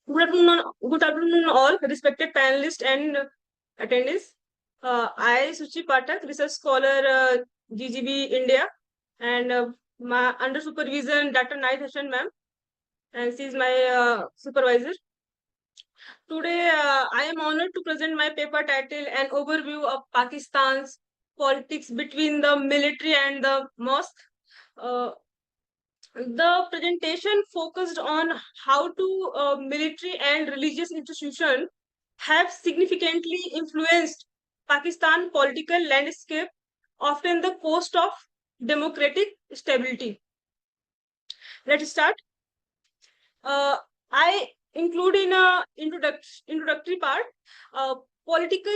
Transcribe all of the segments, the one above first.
Good afternoon, all respected panelists and attendees. I, Soochi Pathak, research scholar, GGB India, and my under supervision, Dr. Hasan ma'am, and she is my supervisor. Today, I am honored to present my paper title, An Overview of Pakistan's Politics Between the Military and the Mosque. Uh, the presentation focused on how military and religious institutions have significantly influenced Pakistan political landscape, often the cost of democratic stability. Let's start. Uh, I include in a introductory part uh, political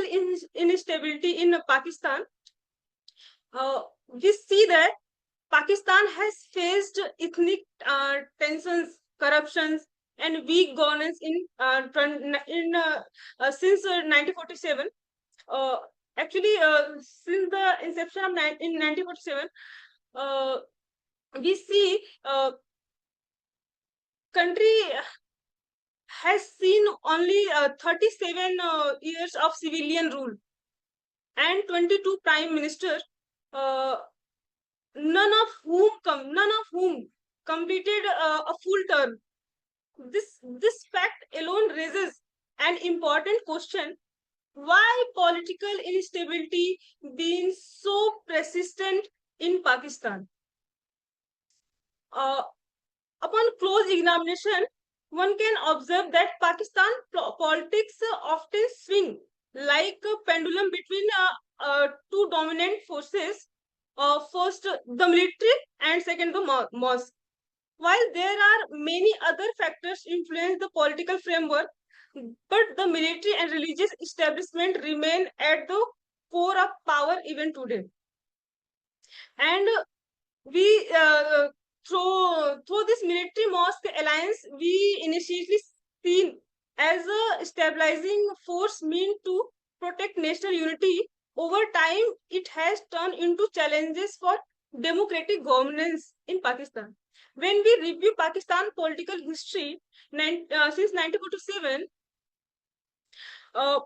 instability in Pakistan. We see that Pakistan has faced ethnic tensions, corruptions, and weak governance since 1947. Uh, since the inception of in 1947, uh, we see country has seen only 37 years of civilian rule and 22 prime minister. Uh, none of whom completed a full term. This fact alone raises an important question: why political instability being so persistent in Pakistan? Uh, Upon close examination, one can observe that Pakistan politics often swing like a pendulum between two dominant forces. First, the military, and second, the mosque. While there are many other factors influence the political framework, but the military and religious establishment remain at the core of power even today. And we through this military mosque alliance, we initially seen as a stabilizing force meant to protect national unity. Over time, it has turned into challenges for democratic governance in Pakistan. When we review Pakistan political history since 1947, uh,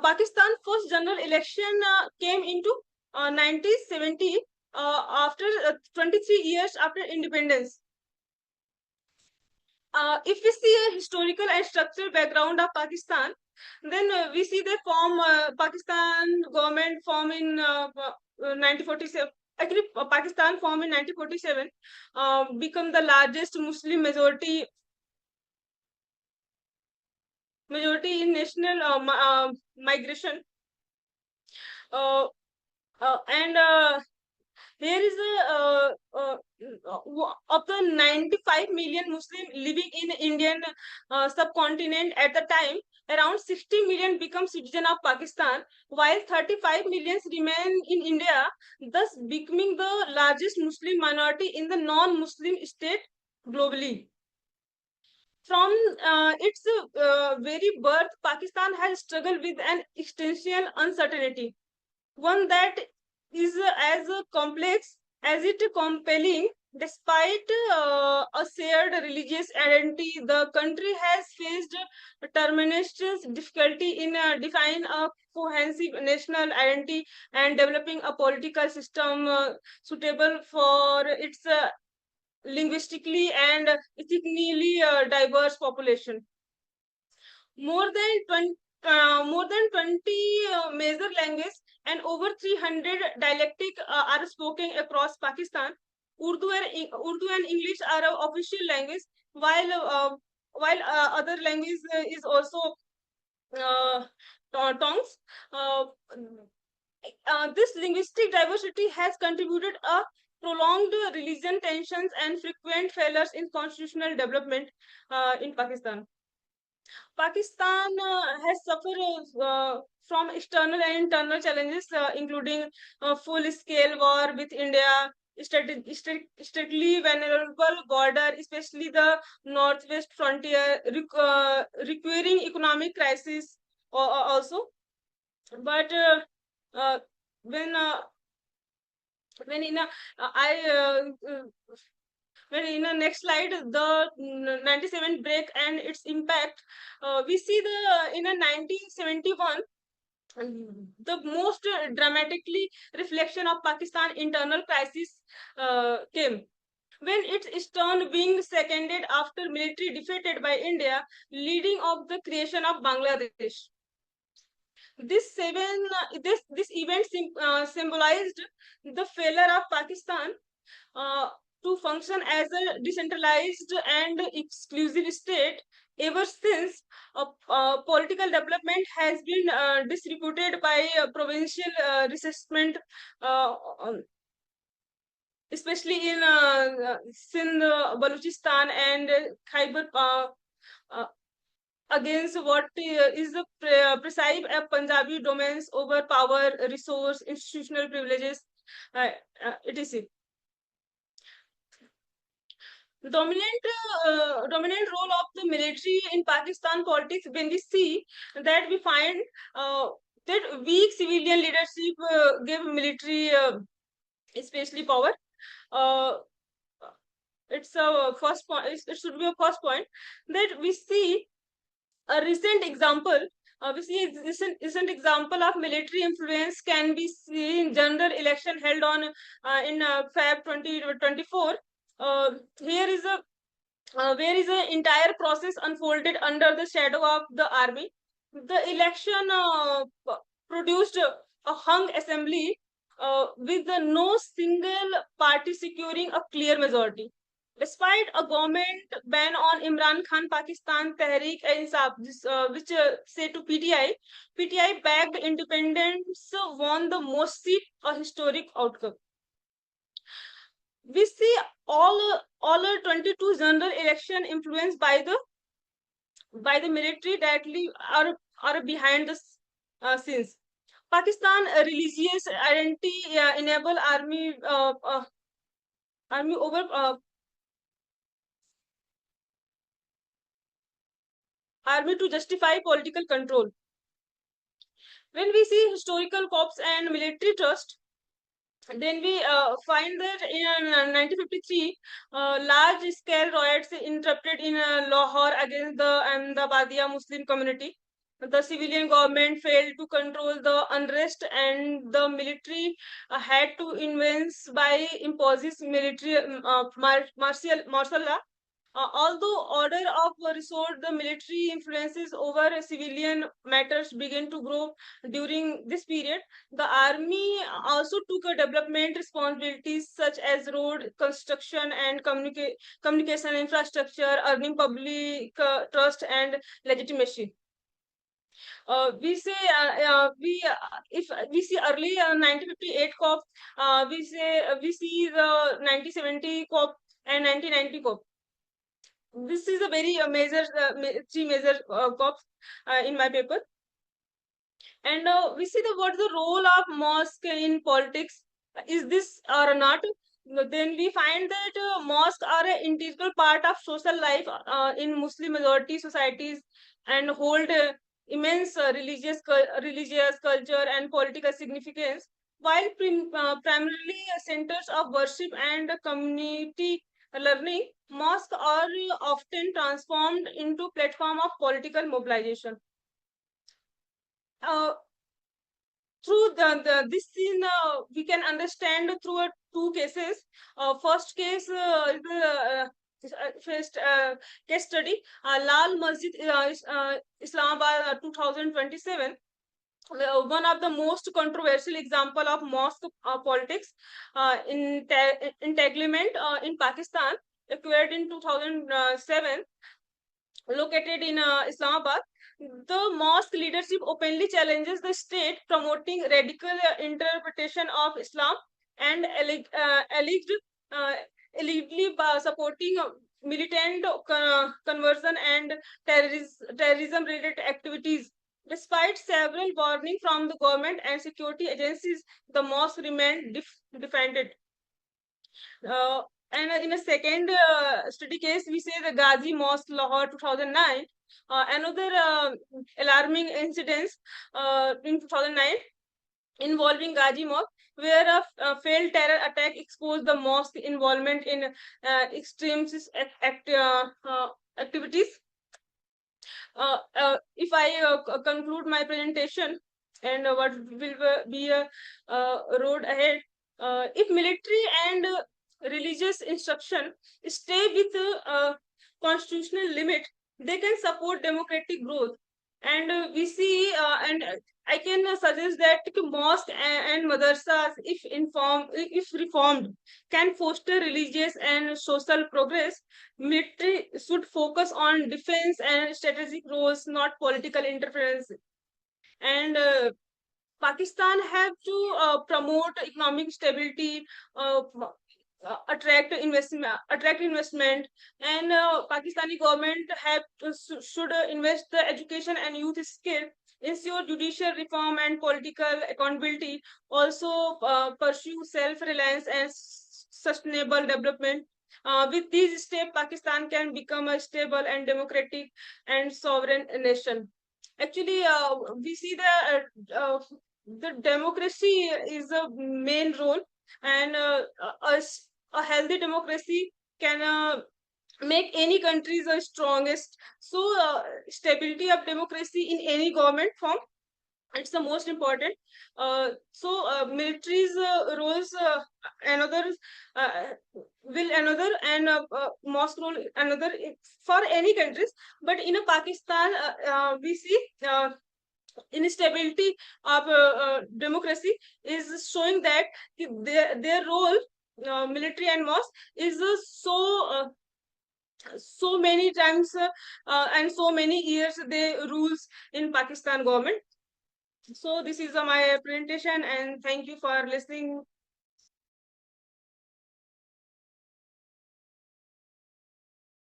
Pakistan first general election came into 1970 after 23 years after independence. If we see a historical and structural background of Pakistan, then we see the Pakistan government form in 1947. Actually, Pakistan formed in 1947, become the largest Muslim majority in national migration. Uh, and Here is of the 95 million Muslim living in Indian subcontinent at the time, around 60 million become citizen of Pakistan, while 35 millions remain in India, thus becoming the largest Muslim minority in the non-Muslim state globally. From its very birth, Pakistan has struggled with an existential uncertainty, one that is as complex as it compelling. Despite a shared religious identity, the country has faced tremendous difficulty in defining a cohesive national identity and developing a political system suitable for its linguistically and ethnically diverse population. More than 20 major languages and over 300 dialectic are spoken across Pakistan. Urdu and English are official language, while other language is also uh, tongues. Uh, this linguistic diversity has contributed a prolonged religion tensions and frequent failures in constitutional development in Pakistan. Pakistan has suffered from external and internal challenges, including full-scale war with India, strictly vulnerable border, especially the northwest frontier, requiring economic crisis also. But uh, when when in a, I When in the next slide, the 97 break and its impact, we see the in a 1971, the most dramatically reflection of Pakistan internal crisis came when its eastern wing seconded after military defeated by India, leading of the creation of Bangladesh. This event symbolized the failure of Pakistan uh, to function as a decentralized and exclusive state. Ever since, political development has been distributed by provincial resistment, uh, um, especially in Sindh, Balochistan, and Khyber, uh, against what is the precise Punjabi domains over power, resource, institutional privileges, etc. Dominant role of the military in Pakistan politics, when we see that, we find uh, that weak civilian leadership gave military especially power. Uh, it's a first point. It should be a first point that we see a recent example. We see a recent example of military influence can be seen in general election held on in Feb 2024. Here is a where is the entire process unfolded under the shadow of the army. The election produced a hung assembly with no single party securing a clear majority. Despite a government ban on Imran Khan, Pakistan Tehreek-e-Insaf, which say to PTI backed independence, won the most seat, a historic outcome. We see all 22 general election influenced by the military directly are behind the scenes. Pakistan religious identity enable army over army to justify political control. When we see historical corps and military trust, then we find that in 1953, large-scale riots interrupted in Lahore against the Ahmadiyya Muslim community. The civilian government failed to control the unrest, and the military had to intervene by imposing military martial law. Although order of restored, the military influences over civilian matters began to grow during this period. The army also took a development responsibilities such as road construction and communication infrastructure, earning public trust and legitimacy. We say we if we see early 1958 COP, we see the 1970 COP and 1990 COP. This is a very major three major COPs in my paper. And we see what the role of mosque in politics. Is this or not? Then we find that mosques are an integral part of social life in Muslim majority societies, and hold immense religious culture and political significance. While primarily centers of worship and community learning, mosques are often transformed into platform of political mobilization. Uh, through this scene, we can understand through two cases. First case is the first case study, Lal Masjid, Islamabad, 2027. One of the most controversial example of mosque politics entanglement in Pakistan, acquired in 2007, located in Islamabad. The mosque leadership openly challenges the state, promoting radical interpretation of Islam and uh, allegedly supporting militant conversion and terrorism-related activities. Despite several warnings from the government and security agencies, the mosque remained defended. Uh, and in a second study case, we say the Ghazi Mosque, Lahore, 2009. Another alarming incidents in 2009. involving Ghazi Mosque, where a failed terror attack exposed the mosque involvement in extremist activities. If I conclude my presentation and what will be a road ahead, if military and religious instruction stay with constitutional limit, they can support democratic growth. And we see, and I can suggest that mosque and madrasas, if reformed, can foster religious and social progress. Military should focus on defense and strategic roles, not political interference. And Pakistan have to promote economic stability, attract investment, and Pakistani government should invest the education and youth skill, ensure judicial reform and political accountability, also pursue self-reliance and sustainable development. With these steps, Pakistan can become a stable and democratic and sovereign nation. Actually, we see the democracy is a main role, and a healthy democracy can make any countries the strongest. So, stability of democracy in any government form, it's the most important. Military's roles another uh, will another, and mosque role another for any countries. But in a Pakistan, we see instability of democracy is showing that their role, military and mosque, is so many times and so many years they rules in Pakistan government. So this is my presentation, and thank you for listening